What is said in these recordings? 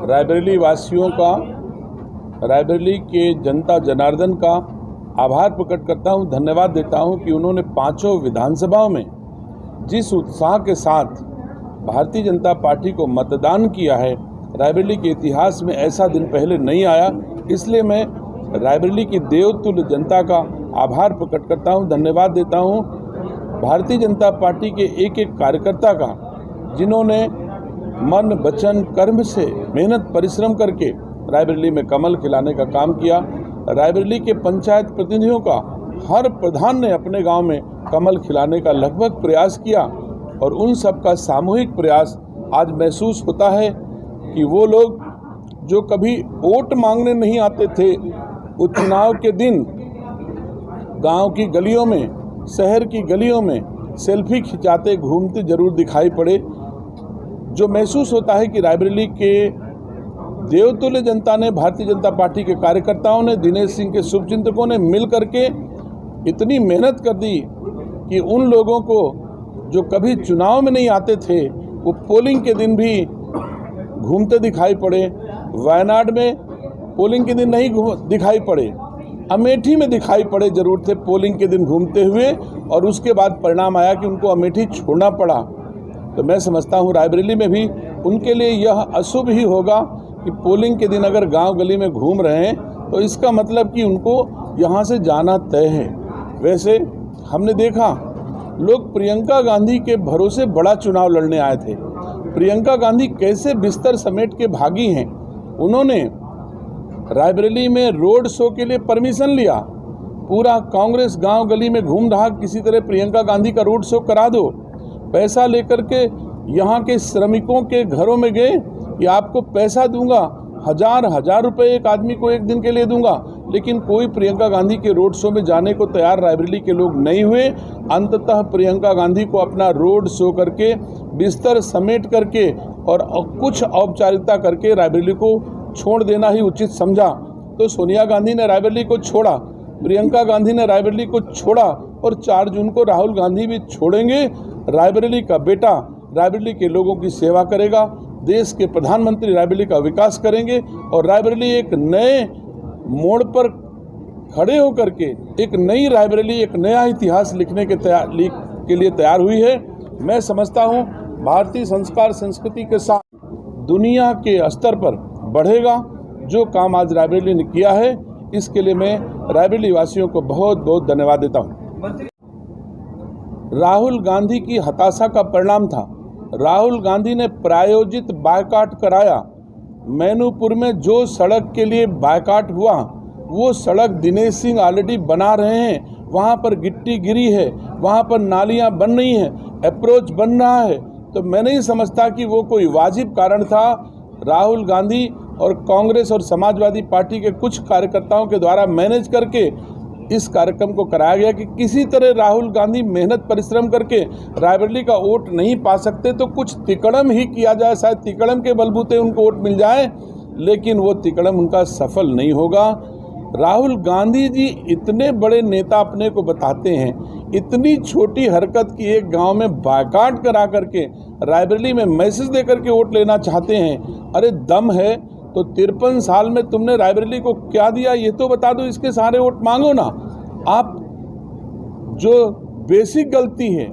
रायबरेली वासियों का, रायबरेली के जनता जनार्दन का आभार प्रकट करता हूं, धन्यवाद देता हूं कि उन्होंने पांचों विधानसभाओं में जिस उत्साह के साथ भारतीय जनता पार्टी को मतदान किया है, रायबरेली के इतिहास में ऐसा दिन पहले नहीं आया। इसलिए मैं रायबरेली की देवतुल्य जनता का आभार प्रकट करता हूं, धन्यवाद देता हूं भारतीय जनता पार्टी के एक एक कार्यकर्ता का, जिन्होंने मन वचन कर्म से मेहनत परिश्रम करके रायबरेली में कमल खिलाने का काम किया। रायबरेली के पंचायत प्रतिनिधियों का हर प्रधान ने अपने गांव में कमल खिलाने का लगभग प्रयास किया और उन सब का सामूहिक प्रयास आज महसूस होता है कि वो लोग जो कभी वोट मांगने नहीं आते थे, वो चुनाव के दिन गांव की गलियों में, शहर की गलियों में सेल्फी खिंचाते घूमते जरूर दिखाई पड़े। जो महसूस होता है कि रायबरेली के देवतुल्य जनता ने, भारतीय जनता पार्टी के कार्यकर्ताओं ने, दिनेश सिंह के शुभचिंतकों ने मिल करके इतनी मेहनत कर दी कि उन लोगों को जो कभी चुनाव में नहीं आते थे, वो पोलिंग के दिन भी घूमते दिखाई पड़े। वायनाड में पोलिंग के दिन नहीं दिखाई पड़े, अमेठी में दिखाई पड़े जरूर थे पोलिंग के दिन घूमते हुए, और उसके बाद परिणाम आया कि उनको अमेठी छोड़ना पड़ा। तो मैं समझता हूँ रायबरेली में भी उनके लिए यह अशुभ ही होगा कि पोलिंग के दिन अगर गांव गली में घूम रहे हैं तो इसका मतलब कि उनको यहाँ से जाना तय है। वैसे हमने देखा लोग प्रियंका गांधी के भरोसे बड़ा चुनाव लड़ने आए थे। प्रियंका गांधी कैसे बिस्तर समेट के भागी हैं। उन्होंने रायबरेली में रोड शो के लिए परमिशन लिया, पूरा कांग्रेस गांव गली में घूम रहा, किसी तरह प्रियंका गांधी का रोड शो करा दो। पैसा लेकर के यहाँ के श्रमिकों के घरों में गए कि आपको पैसा दूंगा, हजार रुपए एक आदमी को एक दिन के लिए दूंगा, लेकिन कोई प्रियंका गांधी के रोड शो में जाने को तैयार रायबरेली के लोग नहीं हुए। अंततः प्रियंका गांधी को अपना रोड शो करके, बिस्तर समेट करके और कुछ औपचारिकता करके रायबरेली को छोड़ देना ही उचित समझा। तो सोनिया गांधी ने रायबरेली को छोड़ा, प्रियंका गांधी ने रायबरेली को छोड़ा और 4 जून को राहुल गांधी भी छोड़ेंगे। रायबरेली का बेटा रायबरेली के लोगों की सेवा करेगा, देश के प्रधानमंत्री रायबरेली का विकास करेंगे और रायबरेली एक नए मोड़ पर खड़े होकर के एक नई रायबरेली, एक नया इतिहास लिखने के लिए तैयार हुई है। मैं समझता हूँ भारतीय संस्कार संस्कृति के साथ दुनिया के स्तर पर बढ़ेगा। जो काम आज रायबरेली ने किया है, इसके लिए मैं रायबरेली वासियों को बहुत बहुत धन्यवाद देता हूँ। राहुल गांधी की हताशा का परिणाम था। राहुल गांधी ने प्रायोजित बायकॉट कराया। मैनपुर में जो सड़क के लिए बायकॉट हुआ, वो सड़क दिनेश सिंह ऑलरेडी बना रहे हैं। वहाँ पर गिट्टी गिरी है, वहाँ पर नालियाँ बन रही हैं, अप्रोच बन रहा है। तो मैं नहीं समझता कि वो कोई वाजिब कारण था। राहुल गांधी और कांग्रेस और समाजवादी पार्टी के कुछ कार्यकर्ताओं के द्वारा मैनेज करके इस कार्यक्रम को कराया गया कि किसी तरह राहुल गांधी मेहनत परिश्रम करके रायबरेली का वोट नहीं पा सकते तो कुछ तिकड़म ही किया जाए, शायद तिकड़म के बलबूते उनको वोट मिल जाए, लेकिन वो तिकड़म उनका सफल नहीं होगा। राहुल गांधी जी इतने बड़े नेता अपने को बताते हैं, इतनी छोटी हरकत की एक गांव में बायकॉट करा करके रायबरेली में मैसेज दे करके वोट लेना चाहते हैं। अरे दम है तो 53 साल में तुमने रायबरेली को क्या दिया, ये तो बता दो, इसके सारे वोट मांगो ना। आप जो बेसिक गलती है,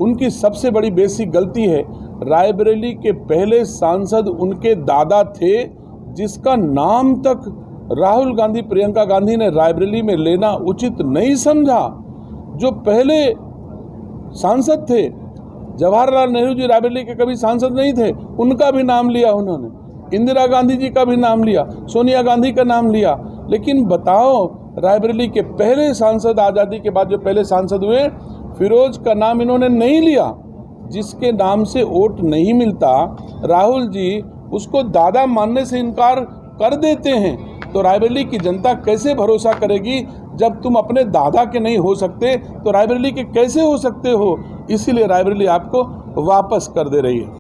उनकी सबसे बड़ी बेसिक गलती है, रायबरेली के पहले सांसद उनके दादा थे, जिसका नाम तक राहुल गांधी, प्रियंका गांधी ने रायबरेली में लेना उचित नहीं समझा। जो पहले सांसद थे, जवाहरलाल नेहरू जी रायबरेली के कभी सांसद नहीं थे, उनका भी नाम लिया उन्होंने। इंदिरा गांधी जी का भी नाम लिया, सोनिया गांधी का नाम लिया, लेकिन बताओ रायबरेली के पहले सांसद, आज़ादी के बाद जो पहले सांसद हुए, फिरोज का नाम इन्होंने नहीं लिया। जिसके नाम से वोट नहीं मिलता, राहुल जी उसको दादा मानने से इनकार कर देते हैं, तो रायबरेली की जनता कैसे भरोसा करेगी? जब तुम अपने दादा के नहीं हो सकते तो रायबरेली के कैसे हो सकते हो? इसीलिए रायबरेली आपको वापस कर दे रही है।